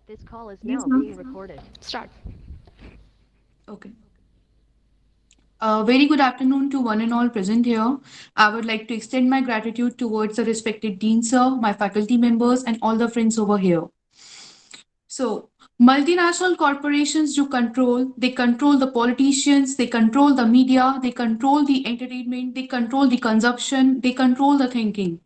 This call is Yes, now ma'am. being recorded. Start. Okay. Very good afternoon to one and all present here. I would like to extend my gratitude towards the respected dean sir, my faculty members, and all the friends over here. So, multinational corporations do control. They control the politicians, they control the media, they control the entertainment, they control the consumption, they control the thinking.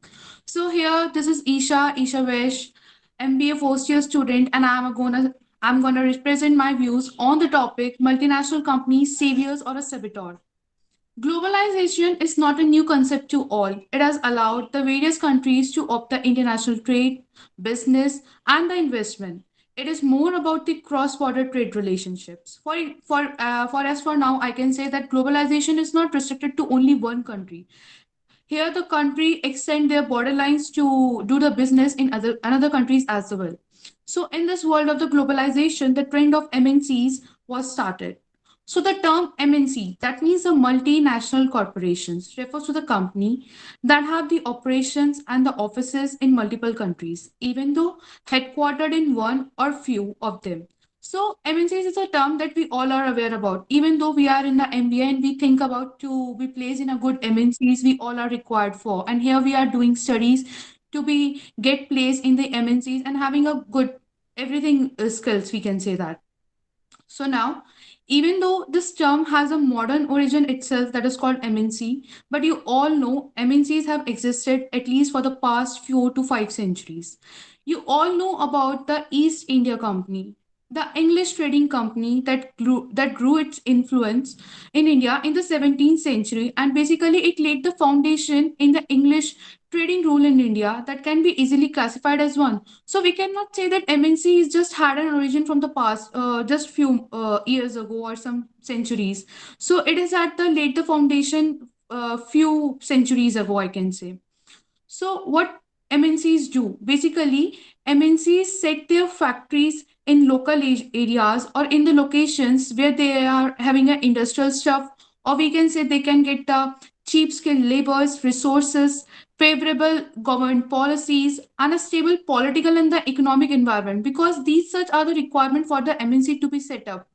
So here, this is Isha Vesh, MBA first year student, and I'm gonna represent my views on the topic multinational companies, saviors or a saboteur. Globalization is not a new concept to all. It has allowed the various countries to opt the international trade, business, and the investment. It is more about the cross-border trade relationships. For now, I can say that globalization is not restricted to only one country. Here, the country extend their borderlines to do the business in other another countries as well. So, in this world of the globalization, the trend of MNCs was started. So, the term MNC, that means the multinational corporations, refers to the company that have the operations and the offices in multiple countries, even though headquartered in one or few of them. So MNCs is a term that we all are aware about. Even though we are in the MBA and we think about to be placed in a good MNCs, we all are required for. And here we are doing studies to be get placed in the MNCs and having a good everything skills, we can say that. So now, even though this term has a modern origin itself that is called MNC, but you all know MNCs have existed at least for the past 4 to 5 centuries. You all know about the East India Company, the English trading company that grew its influence in India in the 17th century, and basically it laid the foundation in the English trading rule in India that can be easily classified as one. So we cannot say that MNC is just had an origin from the past, just few years ago or some centuries. So it is at the laid the foundation few centuries ago, I can say. So what MNCs do? Basically, MNCs set their factories in local areas or in the locations where they are having an industrial stuff, or we can say they can get the cheap skilled labors, resources, favorable government policies, and a stable political and the economic environment, because these such are the requirement for the MNC to be set up.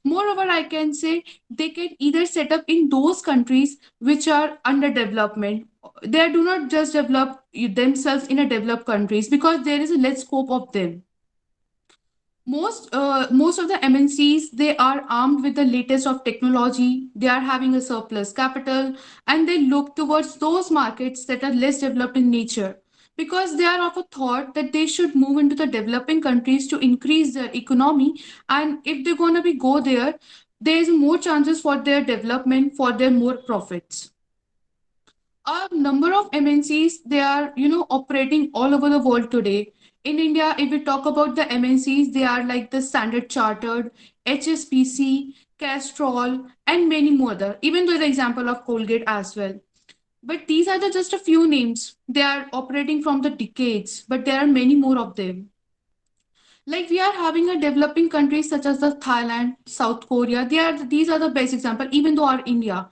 Moreover, I can say they can either set up in those countries which are under development. They do not just develop themselves in a developed countries because there is a less scope of them. Most of the MNCs, they are armed with the latest of technology. They are having a surplus capital, and they look towards those markets that are less developed in nature, because they are of a thought that they should move into the developing countries to increase their economy. And if they're going to be go there, there is more chances for their development, for their more profits. A number of MNCs, they are operating all over the world today. In India, if we talk about the MNCs, they are like the Standard Chartered, HSBC, Castrol, and many more other. Even though the example of Colgate as well. But these are the just a few names. They are operating from the decades, but there are many more of them. Like we are having a developing countries such as the Thailand, South Korea. These are the best example. Even though our India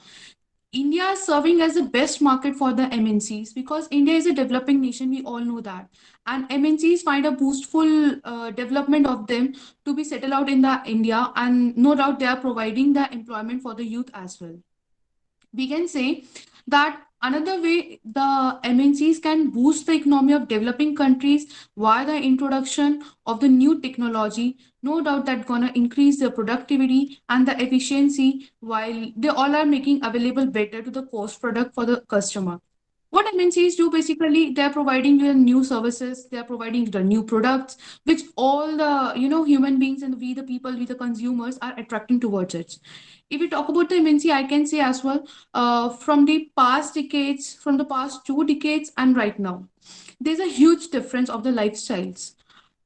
is serving as the best market for the MNCs because India is a developing nation. We all know that, and MNCs find a boostful development of them to be settled out in the India, and no doubt they are providing the employment for the youth as well. We can say that another way the MNCs can boost the economy of developing countries via the introduction of the new technology. No doubt that gonna increase the productivity and the efficiency while they all are making available better to the cost product for the customer. What MNCs do basically, they're providing you new services, they're providing the new products, which all the human beings and we the people, we the consumers are attracting towards it. If we talk about the MNC, I can say as well, from the past decades, from the past 2 decades and right now, there's a huge difference of the lifestyles.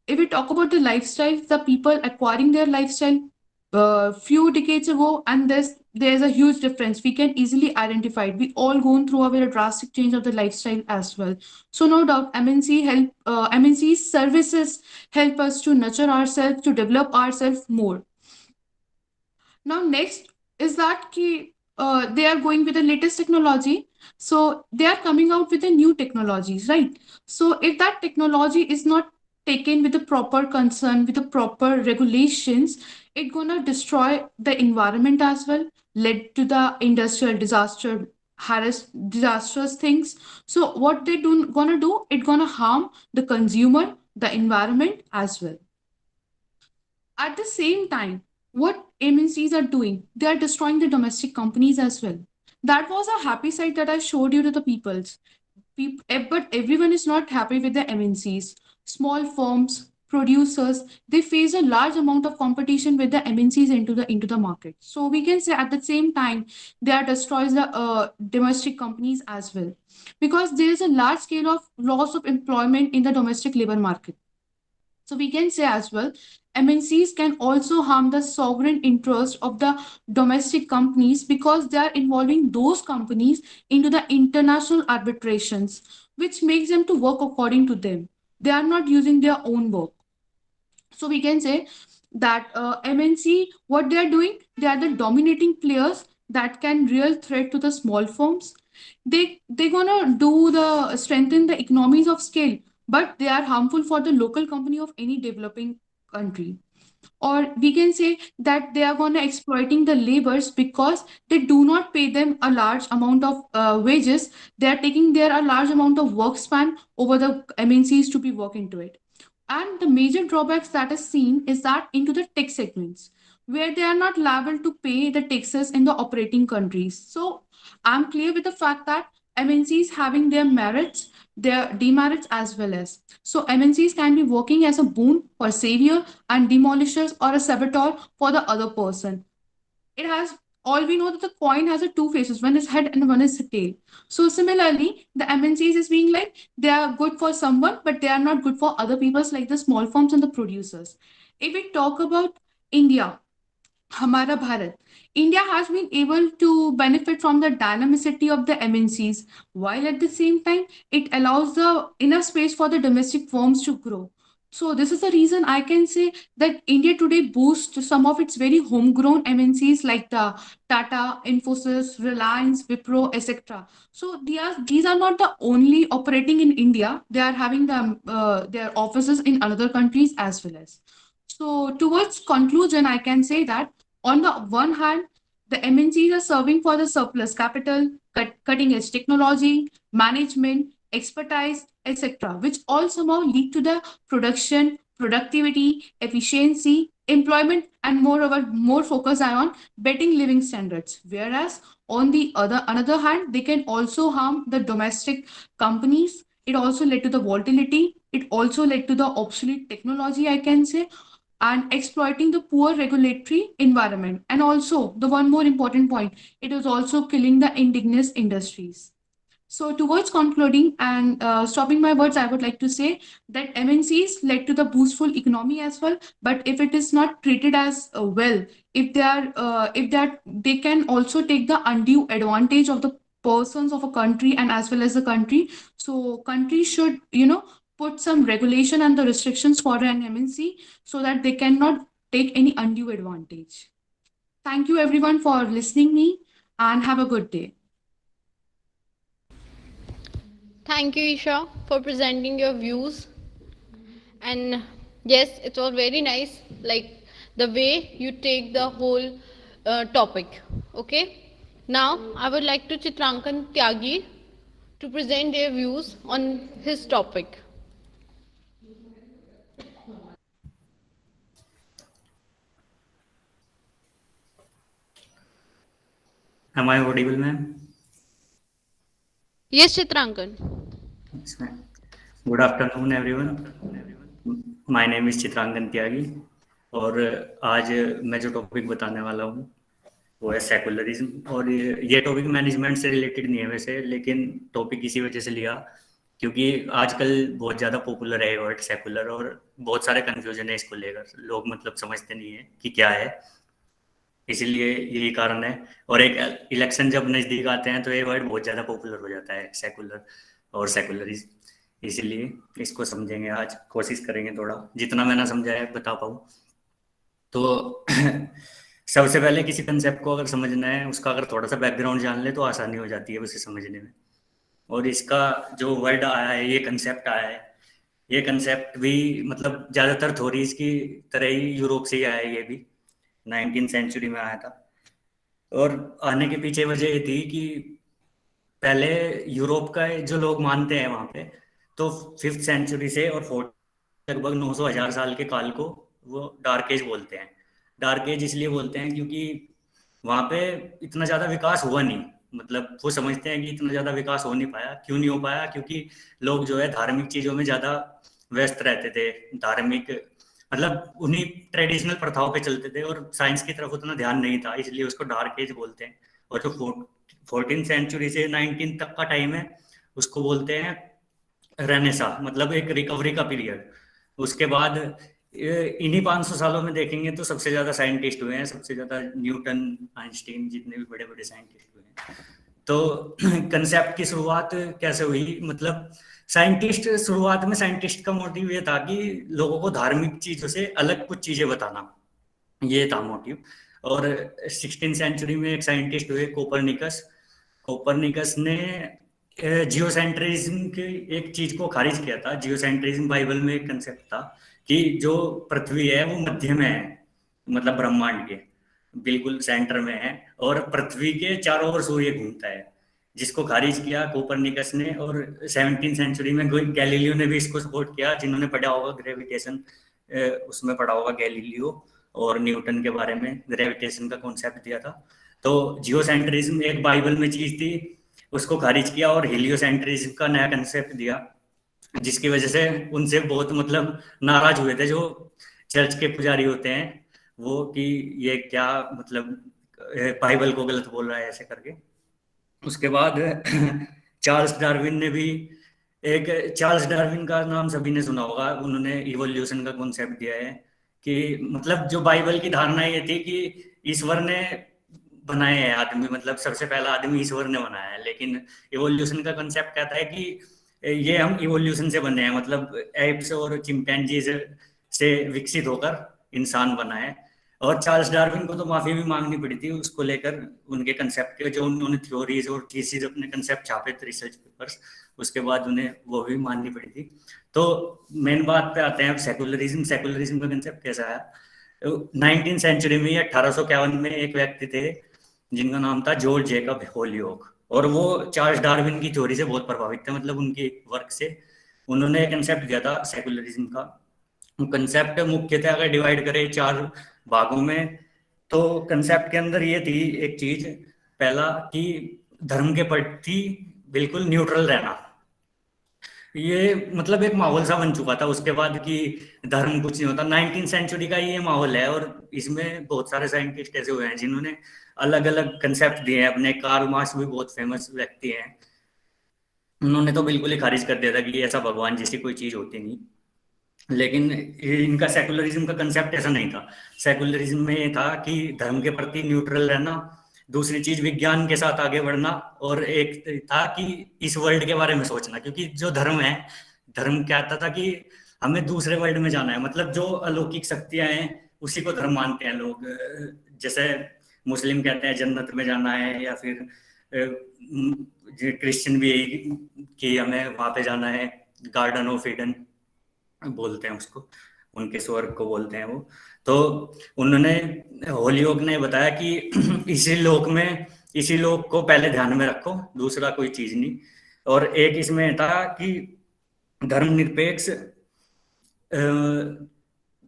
If we talk about the lifestyles, the people acquiring their lifestyle few decades ago, and there's a huge difference. We can easily identify it. We all gone through a very drastic change of the lifestyle as well. So no doubt, MNC services help us to nurture ourselves, to develop ourselves more. Now, next is that they are going with the latest technology. So they are coming out with the new technologies, right? So if that technology is not taken with the proper concern, with the proper regulations, it gonna destroy the environment as well, led to the industrial disaster, harass disastrous things. So what they do gonna do, it gonna harm the consumer, the environment as well. At the same time, what MNCs are doing, they are destroying the domestic companies as well. That was a happy side that I showed you to the peoples. But everyone is not happy with the MNCs. Small firms, producers, they face a large amount of competition with the MNCs into the market. So we can say at the same time they are destroys the domestic companies as well, because there is a large scale of loss of employment in the domestic labor market. So we can say as well, MNCs can also harm the sovereign interest of the domestic companies because they are involving those companies into the international arbitrations, which makes them to work according to them. They are not using their own work. So we can say that MNC, what they are doing, they are the dominating players that can real threat to the small firms. They gonna do the strengthen the economies of scale, but they are harmful for the local company of any developing country. Or we can say that they are gonna exploiting the laborers because they do not pay them a large amount of wages. They are taking their a large amount of work span over the MNCs to be work into it. And the major drawbacks that is seen is that into the tech segments, where they are not liable to pay the taxes in the operating countries. So I'm clear with the fact that MNCs having their merits, their demerits as well as. So MNCs can be working as a boon for savior and demolishers or a saboteur for the other person. It has, all we know that the coin has a two faces, one is head and one is tail. So similarly the MNCs is being like they are good for someone but they are not good for other people's, like the small firms and the producers. If we talk about India, हमारा Bharat, India has been able to benefit from the dynamicity of the MNCs, while at the same time it allows the enough space for the domestic firms to grow. So this is the reason I can say that India today boosts some of its very homegrown MNCs like the Tata, Infosys, Reliance, Wipro, etc. So these are not the only operating in India. They are having their offices in other countries as well as. So, towards conclusion, I can say that on the one hand, the MNCs are serving for the surplus capital, cutting edge technology, management, expertise, etc., which all somehow lead to the production, productivity, efficiency, employment, and moreover, more focus on betting living standards. Whereas on the other another hand, they can also harm the domestic companies. It also led to the volatility. It also led to the obsolete technology, I can say, and exploiting the poor regulatory environment. And also, the one more important point, it is also killing the indigenous industries. So, towards concluding and stopping my words, I would like to say that MNCs led to the boostful economy as well. But if it is not treated as well, they can also take the undue advantage of the persons of a country and as well as the country. So, countries should, put some regulation and the restrictions for an MNC so that they cannot take any undue advantage. Thank you everyone for listening me and have a good day. Thank you, Isha, for presenting your views. And yes, it was very nice, like the way you take the whole topic. Okay. Now, I would like to Chitrankan Tyagi to present their views on his topic. Am I audible, ma'am? Yes, Chitrankan. Yes, ma'am. Good afternoon, everyone. My name is Chitrangan त्यागी और आज मैं जो topic बताने वाला हूँ वो है secularism. और ये टॉपिक मैनेजमेंट से रिलेटेड नहीं है वैसे, लेकिन टॉपिक इसी वजह से लिया क्योंकि आजकल बहुत ज़्यादा पॉपुलर है वर्ड सेकुलर और बहुत सारे कन्फ्यूजन है इसको लेकर। लोग मतलब समझते नहीं है कि क्या है, इसीलिए यही कारण है। और एक इलेक्शन जब नज़दीक आते हैं तो ये वर्ड बहुत ज़्यादा पॉपुलर हो जाता है, सेकुलर और सेकुलरिज्म। इसीलिए इसको समझेंगे आज, कोशिश करेंगे थोड़ा जितना मैंने समझा है बता पाऊँ। तो सबसे पहले किसी कंसेप्ट को अगर समझना है, उसका अगर थोड़ा सा बैकग्राउंड जान ले तो आसानी हो जाती है उसे समझने में। और इसका जो वर्ड आया है, ये कंसेप्ट आया है ये कंसेप्ट भी मतलब ज़्यादातर थ्योरीज की तरह ही यूरोप से ही आया है, ये भी 19th सेंचुरी में आया था। और आने के पीछे वजह ये थी कि पहले यूरोप का जो लोग मानते हैं वहाँ पे, तो 5th सेंचुरी से और 4th लगभग 900 1000 साल के काल को वो डार्क एज बोलते हैं। डार्क एज इसलिए बोलते हैं क्योंकि वहाँ पे इतना ज़्यादा विकास हुआ नहीं। मतलब वो समझते हैं कि इतना ज़्यादा विकास हो नहीं पाया। क्यों नहीं हो पाया? क्योंकि लोग जो है धार्मिक चीज़ों में ज़्यादा व्यस्त रहते थे। धार्मिक मतलब उन्हीं ट्रेडिशनल प्रथाओं पे चलते थे और साइंस की तरफ उतना ध्यान नहीं था, इसलिए उसको डार्क एज बोलते हैं। और जो 14th सेंचुरी से 19 तक का टाइम है उसको बोलते हैं रेनेसा, मतलब एक रिकवरी का पीरियड। उसके बाद इन्हीं 500 सालों में देखेंगे तो सबसे ज्यादा साइंटिस्ट हुए हैं, सबसे ज्यादा न्यूटन, आइंस्टीन, जितने भी बड़े बड़े साइंटिस्ट हुए हैं। तो कंसेप्ट की शुरुआत कैसे हुई? मतलब साइंटिस्ट, शुरुआत में साइंटिस्ट का मोटिव ये था कि लोगों को धार्मिक चीजों से अलग कुछ चीजें बताना, ये था मोटिव। और 16th सेंचुरी में एक साइंटिस्ट हुए कोपरनिकस। कोपरनिकस ने जियोसेंट्रिज्म की एक चीज को खारिज किया था। जियोसेंट्रिज्म बाइबल में एक कंसेप्ट था कि जो पृथ्वी है वो मध्य में है, मतलब ब्रह्मांड के बिल्कुल सेंटर में है, और पृथ्वी के चारों ओर सूर्य घूमता है, जिसको खारिज किया कोपरनिकस ने। और 17th सेंचुरी में गैलीलियो ने भी इसको सपोर्ट किया। जिन्होंने पढ़ा होगा ग्रेविटेशन, उसमें पढ़ा होगा गैलीलियो और न्यूटन के बारे में, ग्रेविटेशन का कॉन्सेप्ट दिया था। तो जियोसेंट्रिज्म एक बाइबल में चीज थी, उसको खारिज किया और हेलियोसेंट्रिज्म का नया कंसेप्ट दिया, जिसकी वजह से उनसे बहुत मतलब नाराज हुए थे जो चर्च के पुजारी होते हैं वो, कि ये क्या मतलब बाइबल को गलत बोल रहा है ऐसे करके। उसके बाद चार्ल्स डार्विन ने भी एक, चार्ल्स डार्विन का नाम सभी ने सुना होगा। उन्होंने इवोल्यूशन का कॉन्सेप्ट दिया है कि मतलब जो बाइबल की धारणा ये थी कि ईश्वर ने बनाए हैं आदमी, मतलब सबसे पहला आदमी ईश्वर ने बनाया है। लेकिन इवोल्यूशन का कंसेप्ट कहता है कि ये हम इवोल्यूशन से बने हैं, मतलब एप्स और चिंपैंजीज से विकसित होकर इंसान बना है। और चार्ल्स डार्विन को तो माफी भी मांगनी पड़ी थी उसको लेकर, उनके कंसेप्ट के जो उन्होंने थ्योरीज और थीसिस अपने कंसेप्ट छापे थे रिसर्च पेपर्स, उसके बाद उन्हें वो भी माननी पड़ी थी। तो मेन बात पे आते हैं अब, सेकुलरिज्म। सेकुलरिज्म का कंसेप्ट कैसा है? 19th सेंचुरी में 1851 में एक व्यक्ति थे जिनका नाम था जॉर्ज जेकब होलियोक, और वो चार्ल्स डार्विन की थ्योरी से बहुत प्रभावित थे, मतलब उनकी वर्क से। उन्होंने एक कंसेप्ट दिया था सेकुलरिज्म का। कंसेप्ट मुख्यतः अगर डिवाइड करें 4 भागों में, तो कंसेप्ट के अंदर ये थी एक चीज, पहला कि धर्म के प्रति बिल्कुल न्यूट्रल रहना। ये मतलब एक माहौल सा बन चुका था उसके बाद कि धर्म कुछ नहीं होता। 19th सेंचुरी का ये माहौल है, और इसमें बहुत सारे साइंटिस्ट ऐसे हुए हैं जिन्होंने अलग अलग कंसेप्ट दिए हैं अपने। कार्ल मार्क्स भी बहुत फेमस व्यक्ति हैं, उन्होंने तो बिल्कुल ही खारिज कर दिया था कि ऐसा भगवान जैसी कोई चीज होती नहीं। लेकिन इनका सेकुलरिज्म का कंसेप्ट ऐसा नहीं था। सेकुलरिज्म में ये था कि धर्म के प्रति न्यूट्रल रहना, दूसरी चीज विज्ञान के साथ आगे बढ़ना, और एक था कि इस वर्ल्ड के बारे में सोचना। क्योंकि जो धर्म है, धर्म कहता था कि हमें दूसरे वर्ल्ड में जाना है, मतलब जो अलौकिक शक्तियां हैं उसी को धर्म मानते हैं लोग। जैसे मुस्लिम कहते हैं जन्नत में जाना है, या फिर क्रिश्चियन भी यही कि हमें वहां पे जाना है, गार्डन ऑफ ईडन बोलते हैं उसको, उनके स्वर्ग को बोलते हैं वो। तो उन्होंने, होलियोग ने बताया कि इसी लोक में, इसी लोक को पहले ध्यान में रखो, दूसरा कोई चीज नहीं। और एक इसमें था कि धर्मनिरपेक्ष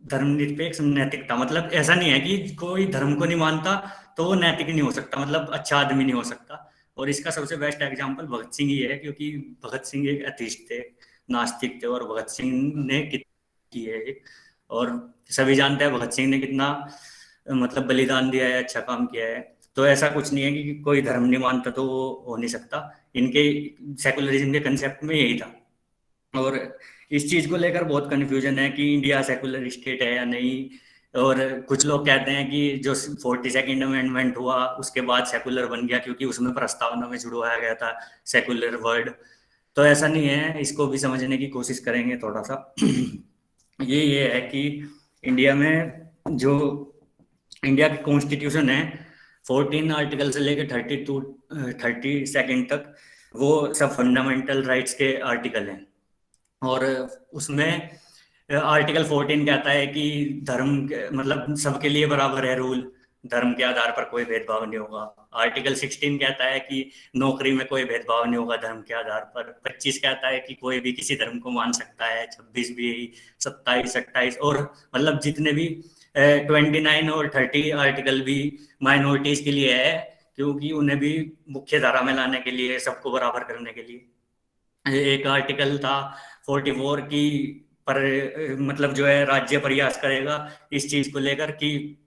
धर्मनिरपेक्ष नैतिकता, मतलब ऐसा नहीं है कि कोई धर्म को नहीं मानता तो वो नैतिक नहीं हो सकता, मतलब अच्छा आदमी नहीं हो सकता। और इसका सबसे बेस्ट एग्जांपल भगत सिंह ही है, क्योंकि भगत सिंह एक एथिस्ट थे, नास्तिक थे, और भगत सिंह ने की है एक, और सभी जानते हैं भगत सिंह ने कितना मतलब बलिदान दिया है, अच्छा काम किया है। तो ऐसा कुछ नहीं है कि कोई धर्म नहीं मानता तो वो हो नहीं सकता। इनके सेकुलरिज्म के कंसेप्ट में यही था। और इस चीज को लेकर बहुत कंफ्यूजन है कि इंडिया सेकुलर स्टेट है या नहीं। और कुछ लोग कहते हैं कि जो 42nd अमेंडमेंट हुआ उसके बाद सेकुलर बन गया, क्योंकि उसमें प्रस्तावना में जुड़वाया गया था सेकुलर वर्ड। तो ऐसा नहीं है, इसको भी समझने की कोशिश करेंगे थोड़ा सा। ये है कि इंडिया में जो इंडिया की कॉन्स्टिट्यूशन है, 14 आर्टिकल से लेकर 32 32nd तक, वो सब फंडामेंटल राइट्स के आर्टिकल हैं। और उसमें आर्टिकल 14 कहता है कि मतलब सबके लिए बराबर है रूल, धर्म के आधार पर कोई भेदभाव नहीं होगा। आर्टिकल 16 कहता है कि नौकरी में कोई भेदभाव नहीं होगा धर्म के आधार पर। 25 कहता है कि कोई भी किसी धर्म को मान सकता है। 26 भी, 27, 28 और मतलब जितने भी 29 और 30 आर्टिकल भी माइनॉरिटीज के लिए है, क्योंकि उन्हें भी मुख्य धारा में लाने के लिए, सबको बराबर करने के लिए। एक आर्टिकल था 44 की, पर मतलब जो है राज्य प्रयास करेगा इस चीज को लेकर कि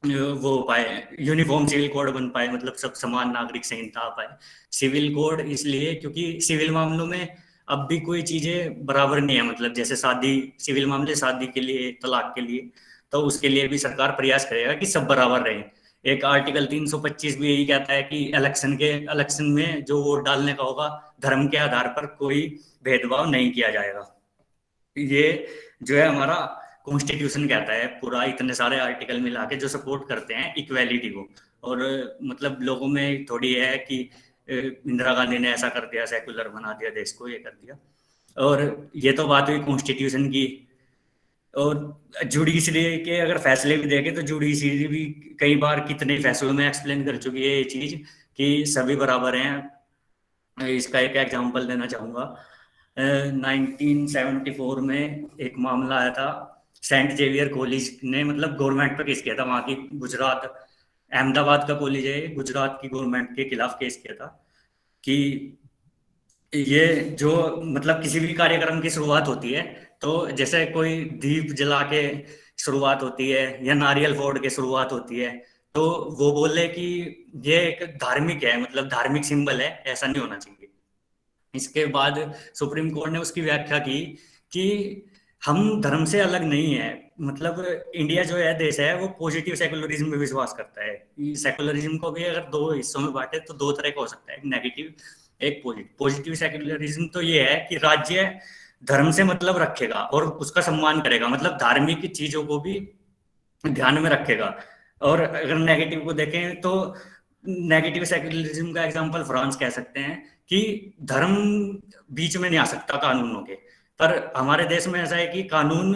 वो हो पाए, यूनिफॉर्म सिविल कोड बन पाए, मतलब सब समान नागरिक संहिता आ पाए। सिविल कोड इसलिए क्योंकि सिविल मामलों में अब भी कोई चीजें बराबर नहीं है, मतलब जैसे शादी, सिविल मामले शादी के लिए, तलाक के लिए, तो उसके लिए भी सरकार प्रयास करेगा कि सब बराबर रहे। एक आर्टिकल 325 भी यही कहता है कि इलेक्शन में जो वोट डालने का होगा, धर्म के आधार पर कोई भेदभाव नहीं किया जाएगा। ये जो है हमारा कॉन्स्टिट्यूशन कहता है पूरा, इतने सारे आर्टिकल मिला के जो सपोर्ट करते हैं इक्वेलिटी को। और मतलब लोगों में थोड़ी है कि इंदिरा गांधी ने ऐसा कर दिया, सेकुलर बना दिया देश को, ये कर दिया। और ये तो बात हुई कॉन्स्टिट्यूशन की। और जुडिशरी के अगर फैसले भी देखें तो जुडिशरी भी कई बार कितने फैसलों में एक्सप्लेन कर चुकी है ये चीज कि सभी बराबर हैं। इसका एक एग्जांपल देना चाहूंगा। 1974 में एक मामला आया था, सेंट जेवियर कॉलेज ने मतलब गवर्नमेंट पर केस किया था, वहाँ की गुजरात, अहमदाबाद का कॉलेज है, गुजरात की गवर्नमेंट के खिलाफ केस किया था कि ये जो मतलब किसी भी कार्यक्रम की शुरुआत होती है, तो जैसे कोई दीप जला के शुरुआत होती है या नारियल फोड़ के शुरुआत होती है, तो वो बोले कि ये एक धार्मिक है, मतलब धार्मिक सिंबल है, ऐसा नहीं होना चाहिए। इसके बाद सुप्रीम कोर्ट ने उसकी व्याख्या की कि हम धर्म से अलग नहीं है, मतलब इंडिया जो है देश है वो पॉजिटिव सेकुलरिज्म में विश्वास करता है। सेकुलरिज्म को भी अगर दो हिस्सों में बांटे तो दो तरह का हो सकता है, एक नेगेटिव, एक पॉजिटिव। पॉजिटिव सेकुलरिज्म तो ये है कि राज्य धर्म से मतलब रखेगा और उसका सम्मान करेगा, मतलब धार्मिक चीजों को भी ध्यान में रखेगा। और अगर नेगेटिव को देखें तो नेगेटिव सेक्युलरिज्म का एग्जांपल फ्रांस कह सकते हैं कि धर्म बीच में नहीं आ सकता कानूनों के। पर हमारे देश में ऐसा है कि कानून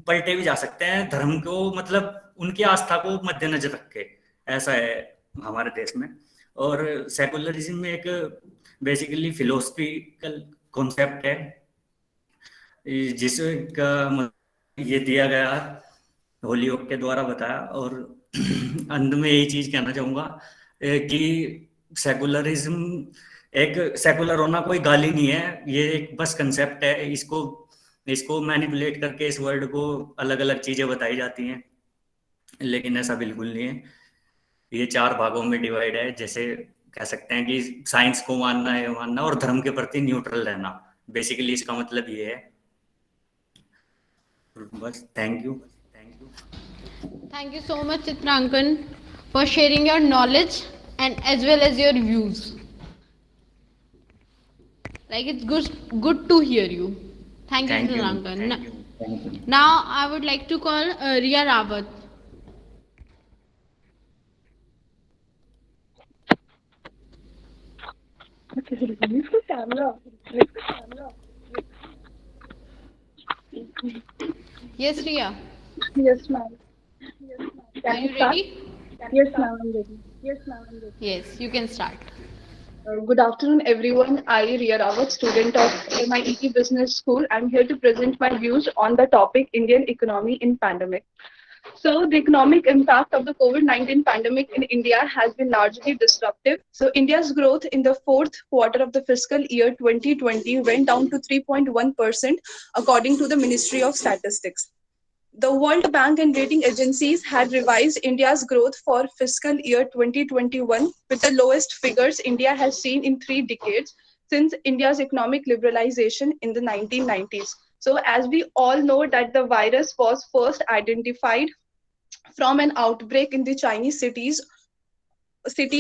पलटे भी जा सकते हैं धर्म को, मतलब उनकी आस्था को मद्देनजर रख के, ऐसा है हमारे देश में। और सेकुलरिज्म में एक बेसिकली फिलोसफिकल कॉन्सेप्ट है जिसका ये दिया गया होलियोक के द्वारा बताया। और अंत में यही चीज कहना चाहूंगा कि सेकुलरिज्म, एक सेकुलर होना कोई गाली नहीं है, ये एक बस कंसेप्ट है। इसको इसको मैनिपुलेट करके इस वर्ड को अलग अलग चीजें बताई जाती हैं, लेकिन ऐसा बिल्कुल नहीं है। ये चार भागों में डिवाइड है, जैसे कह सकते हैं कि साइंस को मानना है मानना और धर्म के प्रति न्यूट्रल रहना, बेसिकली इसका मतलब ये है। बस, thank you. Thank you so much, Chitrankan, for sharing your knowledge and as well as your views. Like it's good to hear you. Thank you, thank you. Chitrankan. Thank you. Now I would like to call Ria Rawat. Yes, Ria. Yes, ma'am. Are Can you I start? ready? Yes, ma'am, I'm ready. Yes, you can start. Good afternoon, everyone. I, Riya Rawat, student of MIET Business School. I'm here to present my views on the topic Indian economy in pandemic. So, the economic impact of the COVID-19 pandemic in India has been largely disruptive. So, India's growth in the fourth quarter of the fiscal year 2020 went down to 3.1%, according to the Ministry of Statistics. The World Bank and rating agencies had revised India's growth for fiscal year 2021 with the lowest figures India has seen in 3 decades since India's economic liberalization in the 1990s. So as we all know that the virus was first identified from an outbreak in the Chinese city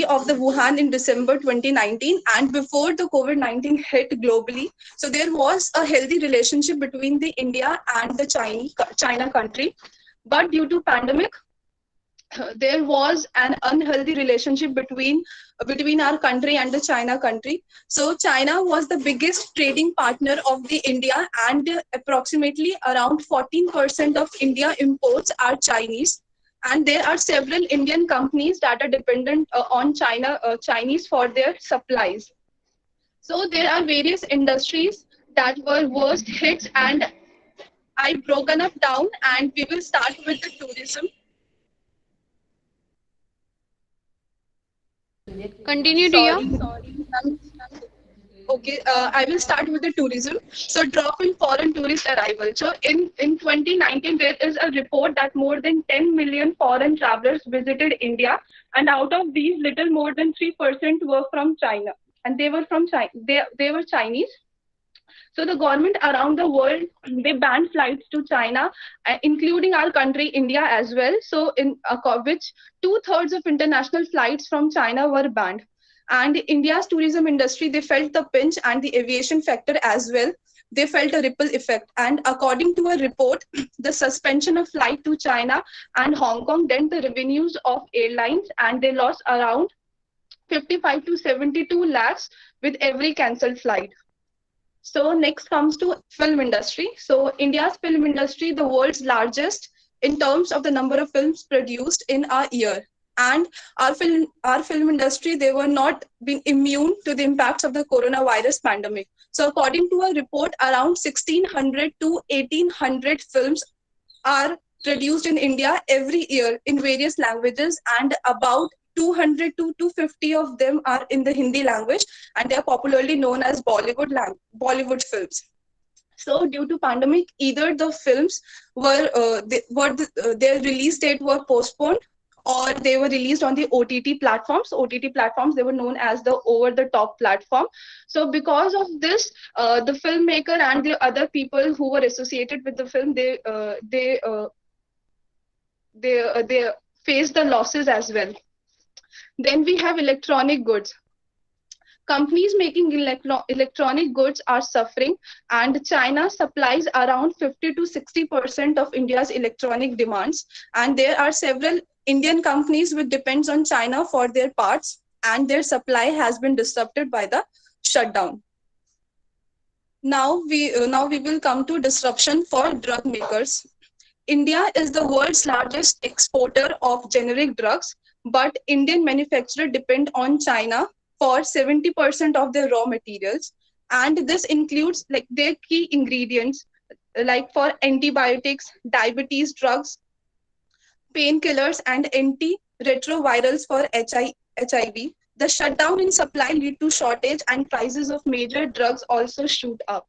of the Wuhan in December 2019, and before the COVID-19 hit globally. So there was a healthy relationship between the India and the China country. But due to pandemic, there was an unhealthy relationship between between our country and the China country. So China was the biggest trading partner of the India, and approximately around 14% of India imports are Chinese. And there are several Indian companies that are dependent on Chinese for their supplies. So there are various industries that were worst hit, and I broken up down, and we will start with the tourism. Continue, Ria. Sorry. Okay, I will start with the tourism. So, drop in foreign tourist arrival. So, in 2019, there is a report that more than 10 million foreign travelers visited India, and out of these, little more than 3% were from China, and they were from China. They were Chinese. So the government around the world, they banned flights to China, including our country, India as well. So in which two-thirds of international flights from China were banned. And India's tourism industry, they felt the pinch, and the aviation sector as well. They felt a ripple effect. And according to a report, the suspension of flight to China and Hong Kong dent the revenues of airlines, and they lost around 55 to 72 lakhs with every cancelled flight. So next comes to film industry. So India's film industry, the world's largest in terms of the number of films produced in a year. And our film industry, they were not been immune to the impacts of the coronavirus pandemic. So according to a report, around 1600 to 1800 films are produced in India every year in various languages, and about 200 to 250 of them are in the Hindi language, and they are popularly known as Bollywood films. So, due to pandemic, either the films their release date were postponed, or they were released on the OTT platforms. OTT platforms, they were known as the over-the-top platform. So, because of this, the filmmaker and the other people who were associated with the film, they face the losses as well. Then we have electronic goods. Companies making electronic goods are suffering, and China supplies around 50 to 60% of India's electronic demands. And there are several Indian companies which depends on China for their parts, and their supply has been disrupted by the shutdown. Now we will come to disruption for drug makers. India is the world's largest exporter of generic drugs, but Indian manufacturers depend on China for 70% of their raw materials. And this includes like their key ingredients, like for antibiotics, diabetes drugs, painkillers, and antiretrovirals for HIV. The shutdown in supply lead to shortage, and prices of major drugs also shoot up.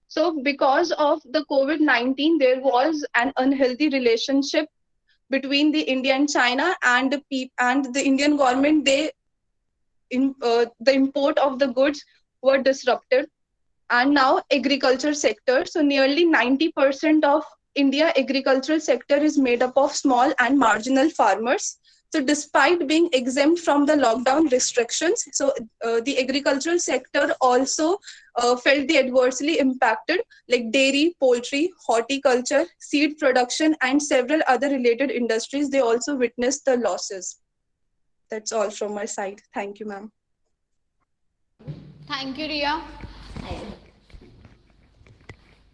So because of the COVID-19, there was an unhealthy relationship between the India and China, and the Indian government, the import of the goods were disrupted. And now agriculture sector. So nearly 90% of India agricultural sector is made up of small and marginal farmers. So despite being exempt from the lockdown restrictions, so the agricultural sector also felt the adversely impacted, like dairy, poultry, horticulture, seed production, and several other related industries. They also witnessed the losses. That's all from my side. Thank you, ma'am. Thank you, Ria.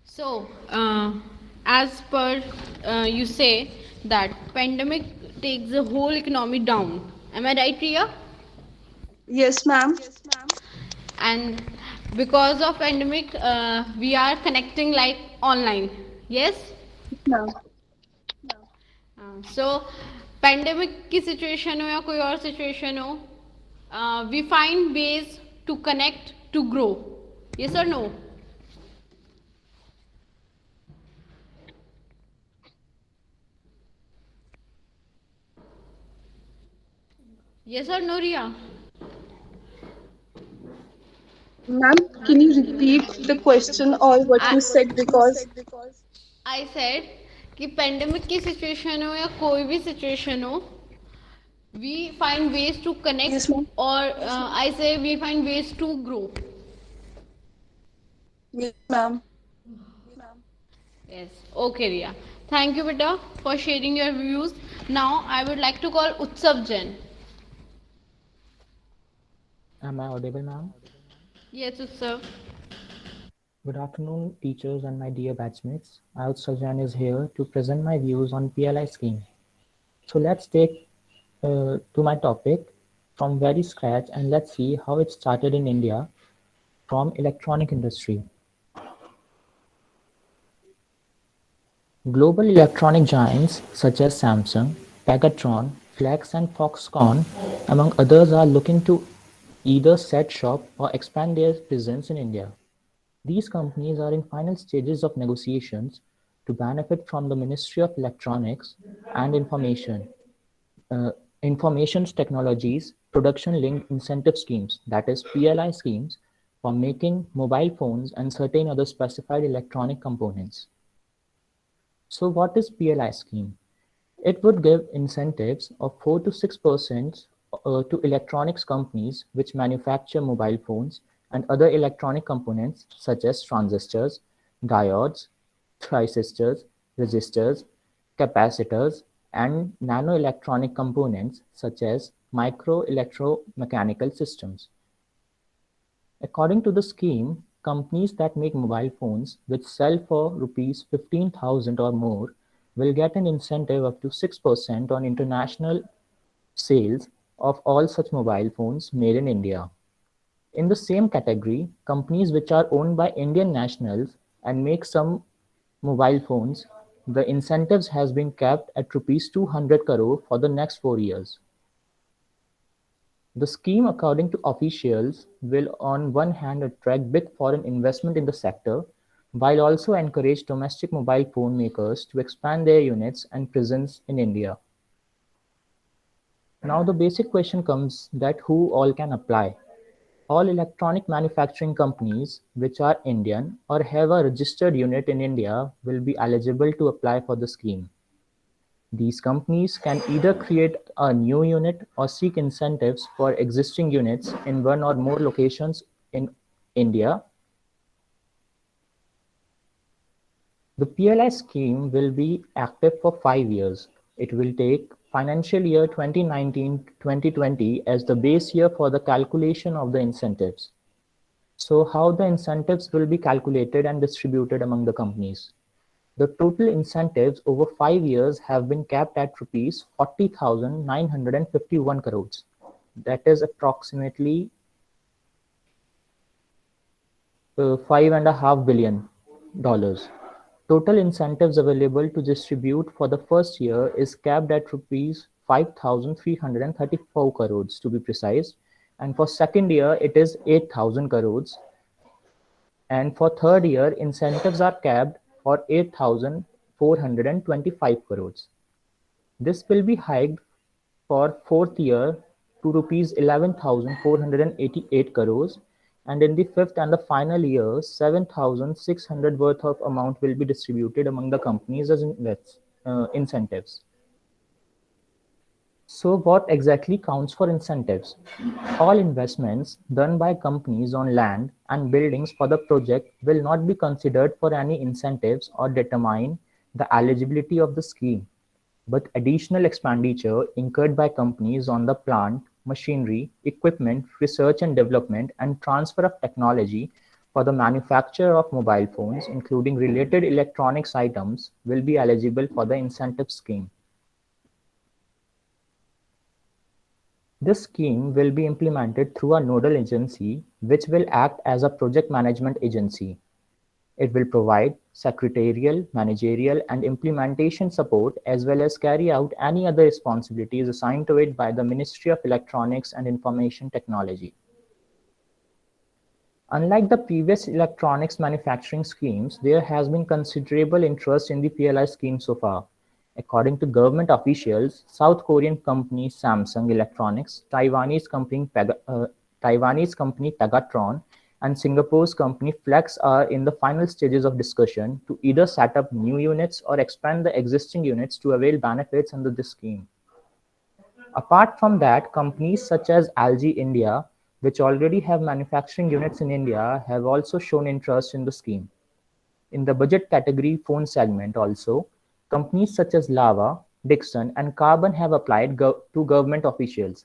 So, as per you say that pandemic takes the whole economy down. Am I right, Ria? Yes, ma'am. And because of pandemic, we are connecting like online. Yes. Ma'am. So, pandemic की situation हो या कोई और situation हो, we find ways to connect to grow. Yes or no? Yes or no, Ria? Ma'am, can you repeat the question or what you said? Because I said कि pandemic की situation हो या कोई भी situation हो, we find ways to connect, yes, ma'am. or I say we find ways to grow. Yes, ma'am. Yes. Okay, Ria. Thank you, beta, for sharing your views. Now I would like to call Utsav Jain. Am I audible, ma'am? Yes, sir. Good afternoon, teachers and my dear batchmates. Ayut Sajan is here to present my views on PLI scheme. So let's take to my topic from very scratch and let's see how it started in India from electronic industry. Global electronic giants such as Samsung, Pegatron, Flex and Foxconn, among others, are looking to either set shop or expand their presence in India. These companies are in final stages of negotiations to benefit from the Ministry of Electronics and uh, Information Technologies Production-Linked Incentive Schemes, that is PLI schemes, for making mobile phones and certain other specified electronic components. So what is PLI scheme? It would give incentives of 4 to 6% to electronics companies which manufacture mobile phones and other electronic components such as transistors, diodes, transistors, resistors, capacitors, and nanoelectronic components such as micro-electromechanical systems. According to the scheme, companies that make mobile phones which sell for Rs 15,000 or more will get an incentive up to 6% on international sales of all such mobile phones made in India. In the same category, companies which are owned by Indian nationals and make some mobile phones, the incentives has been capped at Rs 200 crore for the next 4 years. The scheme, according to officials, will on one hand attract big foreign investment in the sector, while also encourage domestic mobile phone makers to expand their units and presence in India. Now the basic question comes that who all can apply. All electronic manufacturing companies which are Indian or have a registered unit in India will be eligible to apply for the scheme. These companies can either create a new unit or seek incentives for existing units in one or more locations in India. The PLI scheme will be active for 5 years. It will take financial year 2019-2020 as the base year for the calculation of the incentives. So how the incentives will be calculated and distributed among the companies? The total incentives over 5 years have been capped at Rs 40,951 crores. That is approximately $5.5 billion. Total incentives available to distribute for the first year is capped at Rs 5,334 crores to be precise, and for second year it is 8,000 crores, and for third year incentives are capped for 8,425 crores. This will be hiked for fourth year to Rs 11,488 crores, and in the fifth and the final year, 7,600 worth of amount will be distributed among the companies as incentives. So what exactly counts for incentives? All investments done by companies on land and buildings for the project will not be considered for any incentives or determine the eligibility of the scheme, but additional expenditure incurred by companies on the plant, machinery, equipment, research and development, and transfer of technology for the manufacture of mobile phones, including related electronics items, will be eligible for the incentive scheme. This scheme will be implemented through a nodal agency which will act as a project management agency. It will provide secretarial, managerial, and implementation support as well as carry out any other responsibilities assigned to it by the Ministry of Electronics and Information Technology. Unlike the previous electronics manufacturing schemes, there has been considerable interest in the PLI scheme so far. According to government officials, South Korean company Samsung Electronics, Taiwanese company Pegatron, and Singapore's company Flex are in the final stages of discussion to either set up new units or expand the existing units to avail benefits under this scheme. Apart from that, companies such as LG India, which already have manufacturing units in India, have also shown interest in the scheme. In the budget category phone segment also, companies such as Lava, Dixon, and Carbon have applied to government officials.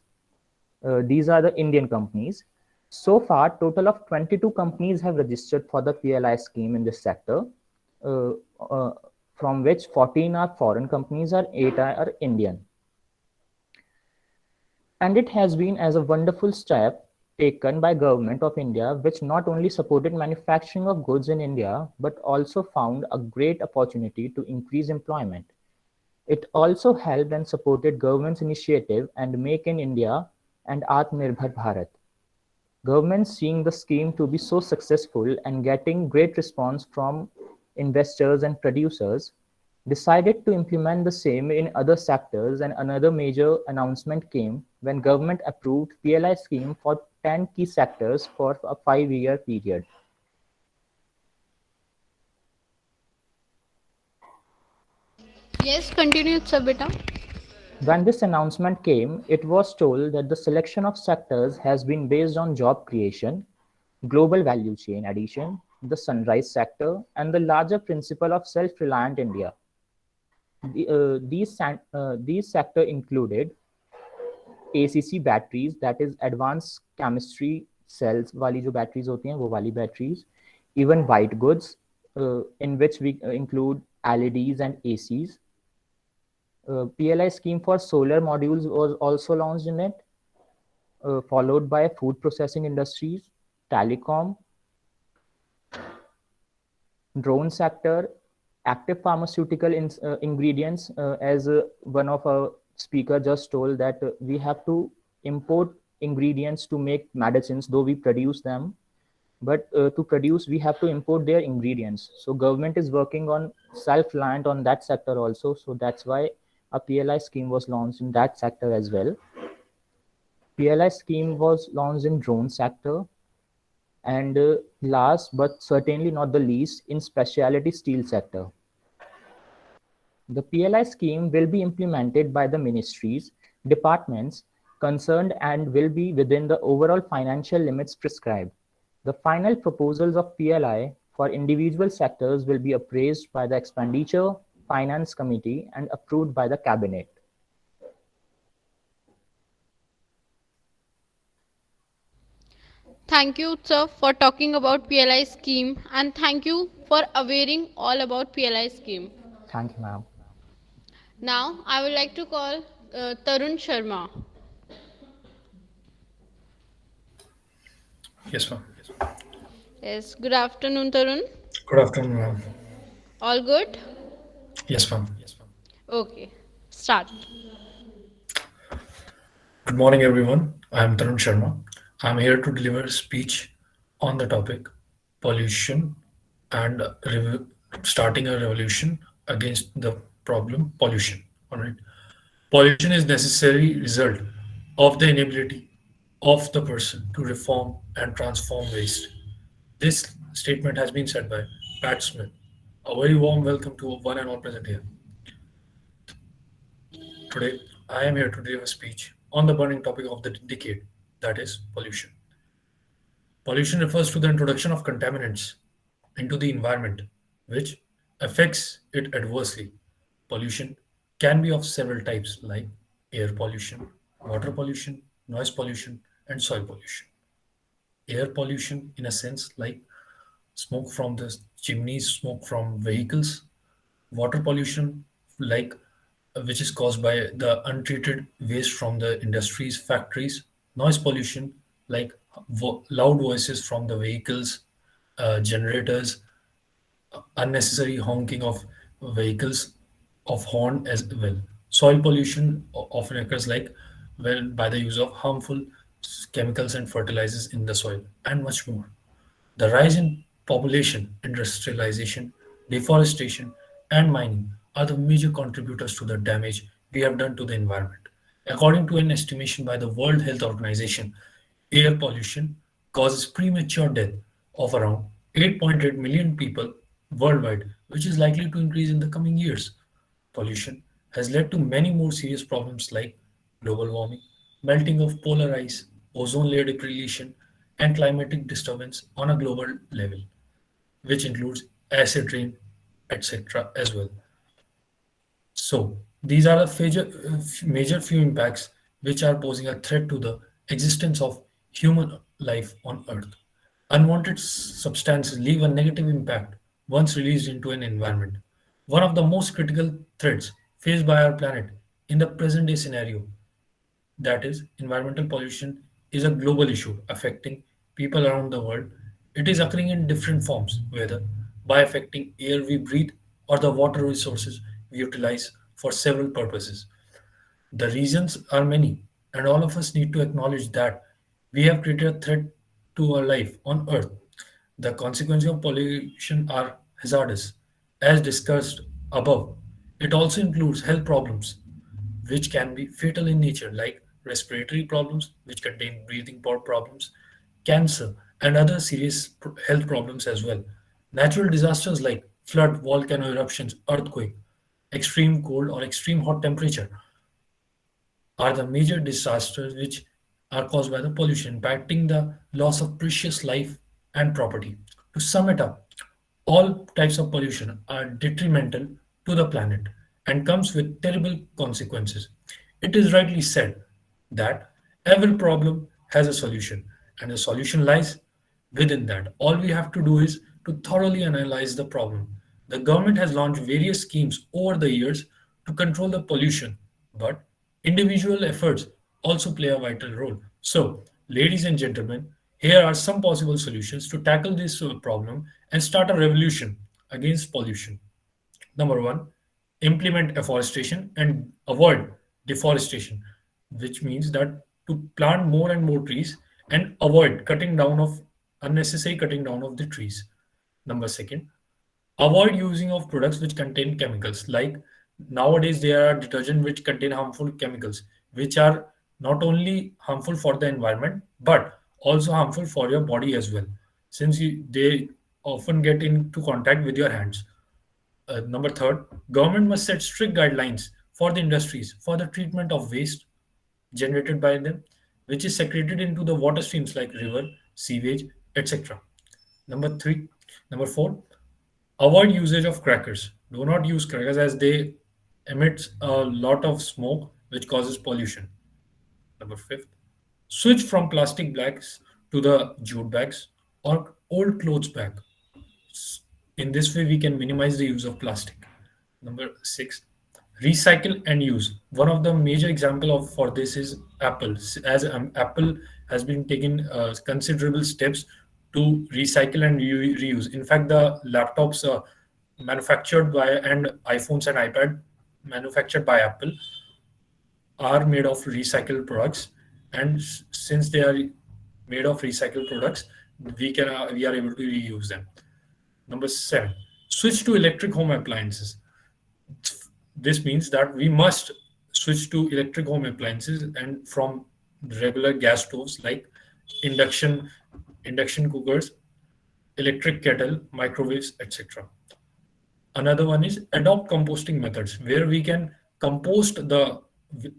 These are the Indian companies. So far, total of 22 companies have registered for the PLI scheme in this sector, uh, uh, from which 14 are foreign companies and 8 are Indian. And it has been as a wonderful step taken by Government of India, which not only supported manufacturing of goods in India, but also found a great opportunity to increase employment. It also helped and supported government's initiative and Make in India and Atmanirbhar Bharat. Governments seeing the scheme to be so successful and getting great response from investors and producers decided to implement the same in other sectors, and another major announcement came when government approved PLI scheme for 10 key sectors for a 5-year period. Yes, continue, Sabita. When this announcement came, it was told that the selection of sectors has been based on job creation, global value chain addition, the sunrise sector, and the larger principle of self-reliant India. These sector included ACC batteries, that is advanced chemistry cells वाली जो batteries होती हैं वो वाली batteries, even white goods, in which we include LEDs and ACs. PLI scheme for solar modules was also launched in it, followed by food processing industries, telecom, drone sector, active pharmaceutical ingredients, as one of our speaker just told that we have to import ingredients to make medicines, though we produce them, but to produce we have to import their ingredients. So government is working on self-reliant on that sector also. So that's why a PLI scheme was launched in that sector as well. PLI scheme was launched in drone sector, and last but certainly not the least, in specialty steel sector. The PLI scheme will be implemented by the ministries, departments concerned and will be within the overall financial limits prescribed. The final proposals of PLI for individual sectors will be appraised by the Expenditure Finance Committee and approved by the Cabinet. Thank you, sir, for talking about PLI scheme, and thank you for awareing all about PLI scheme. Thank you, ma'am. Now, I would like to call Tarun Sharma. Yes, ma'am. Yes, good afternoon, Tarun. Good afternoon, ma'am. All good? Yes, ma'am. Okay, start. Good morning, everyone. I am Tarun Sharma. I am here to deliver a speech on the topic pollution and starting a revolution against the problem pollution. All right. Pollution is necessary result of the inability of the person to reform and transform waste. This statement has been said by Pat Smith. A very warm welcome to one and all present here. Today, I am here to deliver a speech on the burning topic of the decade, that is, pollution. Pollution refers to the introduction of contaminants into the environment, which affects it adversely. Pollution can be of several types, like air pollution, water pollution, noise pollution, and soil pollution. Air pollution, in a sense, like smoke from the chimneys, smoke from vehicles, water pollution, like which is caused by the untreated waste from the industries, factories, noise pollution, like loud voices from the vehicles, generators, unnecessary honking of vehicles, of horn as well. Soil pollution often occurs like when by the use of harmful chemicals and fertilizers in the soil, and much more. The rise in population, industrialization, deforestation, and mining are the major contributors to the damage we have done to the environment. According to an estimation by the World Health Organization, air pollution causes premature death of around 8.8 million people worldwide, which is likely to increase in the coming years. Pollution has led to many more serious problems like global warming, melting of polar ice, ozone layer depletion, and climatic disturbance on a global level, which includes acid rain, etc. as well. So these are the major few impacts which are posing a threat to the existence of human life on Earth. Unwanted substances leave a negative impact once released into an environment. One of the most critical threats faced by our planet in the present day scenario, that is, environmental pollution, is a global issue affecting people around the world. It is occurring in different forms, whether by affecting air we breathe or the water resources we utilize for several purposes. The reasons are many, and all of us need to acknowledge that we have created a threat to our life on Earth. The consequences of pollution are hazardous. As discussed above, it also includes health problems, which can be fatal in nature, like respiratory problems, which contain breathing problems, cancer, and other serious health problems as well. Natural disasters like flood, volcano eruptions, earthquake, extreme cold, or extreme hot temperature are the major disasters which are caused by the pollution, impacting the loss of precious life and property. To sum it up, all types of pollution are detrimental to the planet and comes with terrible consequences. It is rightly said that every problem has a solution, and the solution lies within that. All we have to do is to thoroughly analyze the problem. The government has launched various schemes over the years to control the pollution, but individual efforts also play a vital role. So, ladies and gentlemen, here are some possible solutions to tackle this problem and start a revolution against pollution. Number one, implement afforestation and avoid deforestation, which means that to plant more and more trees and avoid cutting down of unnecessary cutting down of the trees. Number second, avoid using of products which contain chemicals. Like nowadays, there are detergent which contain harmful chemicals, which are not only harmful for the environment but also harmful for your body as well, since they often get into contact with your hands. Number third, government must set strict guidelines for the industries for the treatment of waste generated by them, which is secreted into the water streams like river, sewage, etc. Number three, number four, avoid usage of crackers. Do not use crackers as they emit a lot of smoke which causes pollution. Number fifth, switch from plastic bags to the jute bags or old clothes bag. In this way, we can minimize the use of plastic. Number six, recycle and use. One of the major example of for this is Apple, as Apple has been taking considerable steps to recycle and reuse. In fact, the laptops manufactured by and iPhones and iPad manufactured by Apple are made of recycled products, and since they are made of recycled products, we are able to reuse them. Number seven, switch to electric home appliances. This means that we must switch to electric home appliances and from regular gas stoves like induction induction cookers, electric kettle, microwaves, etc. Another one is adopt composting methods where we can compost the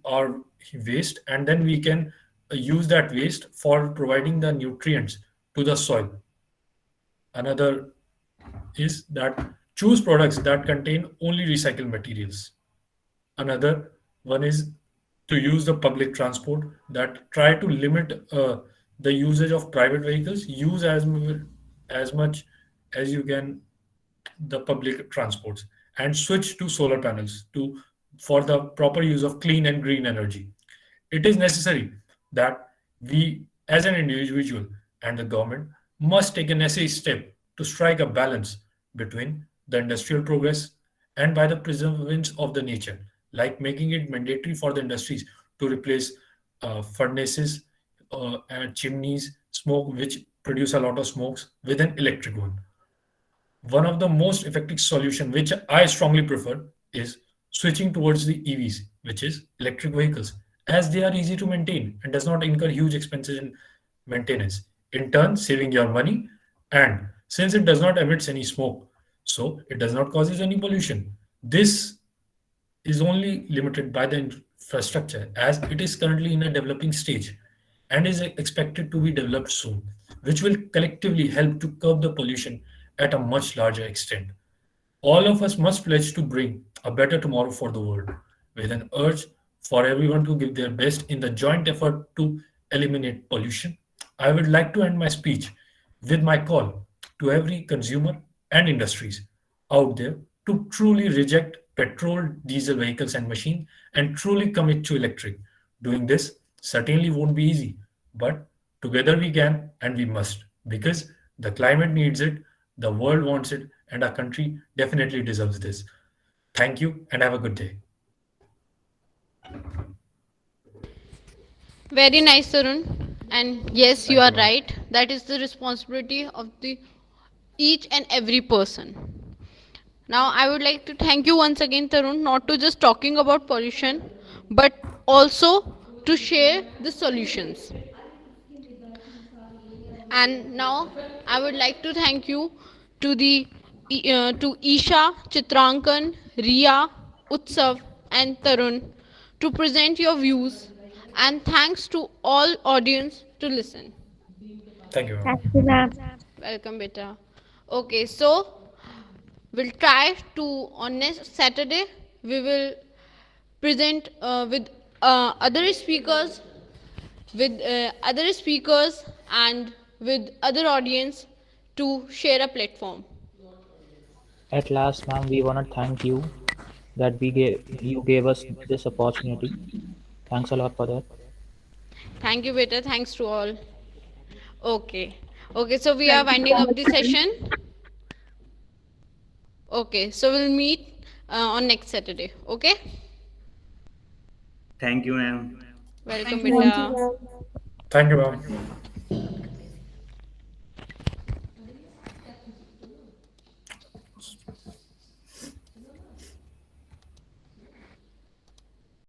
our waste, and then we can use that waste for providing the nutrients to the soil. Another is that choose products that contain only recycled materials. Another one is to use the public transport, that try to limit the usage of private vehicles. Use as much as you can the public transports, and switch to solar panels to for the proper use of clean and green energy. It is necessary that we, as an individual and the government, must take a necessary step to strike a balance between the industrial progress and by the preservance of the nature, like making it mandatory for the industries to replace furnaces and chimneys, smoke which produce a lot of smokes, with an electric one. One of the most effective solution, which I strongly prefer, is switching towards the EVs, which is electric vehicles, as they are easy to maintain and does not incur huge expenses in maintenance. In turn, saving your money, and since it does not emit any smoke, so it does not causes any pollution. This is only limited by the infrastructure as it is currently in a developing stage and is expected to be developed soon, which will collectively help to curb the pollution at a much larger extent. All of us must pledge to bring a better tomorrow for the world, with an urge for everyone to give their best in the joint effort to eliminate pollution. I would like to end my speech with my call to every consumer and industries out there to truly reject petrol, diesel vehicles and machine and truly commit to electric. Doing this certainly won't be easy, but together we can and we must because the climate needs it, the world wants it, and our country definitely deserves this. Thank you and have a good day. Very nice, Tarun. And yes, you Thank are you, ma'am. right. That is the responsibility of the each and every person. Now, I would like to thank you once again, Tarun, not to just talking about pollution, but also to share the solutions. And now, I would like to thank you to the to Isha, Chitrankan, Ria, Utsav, and Tarun to present your views. And thanks to all audience to listen. Thank you, ma'am. Thank you, ma'am. Welcome, beta. Okay, so we'll try to on next Saturday we will present with other speakers and with other audience to share a platform. At last, ma'am, we want to thank you that you gave us this opportunity. Thanks a lot for that. Thank you, beta. Thanks to all. Okay. Okay, so we are Thank you winding so up much, the friends. session. Okay, so we'll meet on next Saturday. Okay. Thank you, ma'am. Welcome, Thank you, Thank ma'am. you, beta. ma'am. Thank you, ma'am.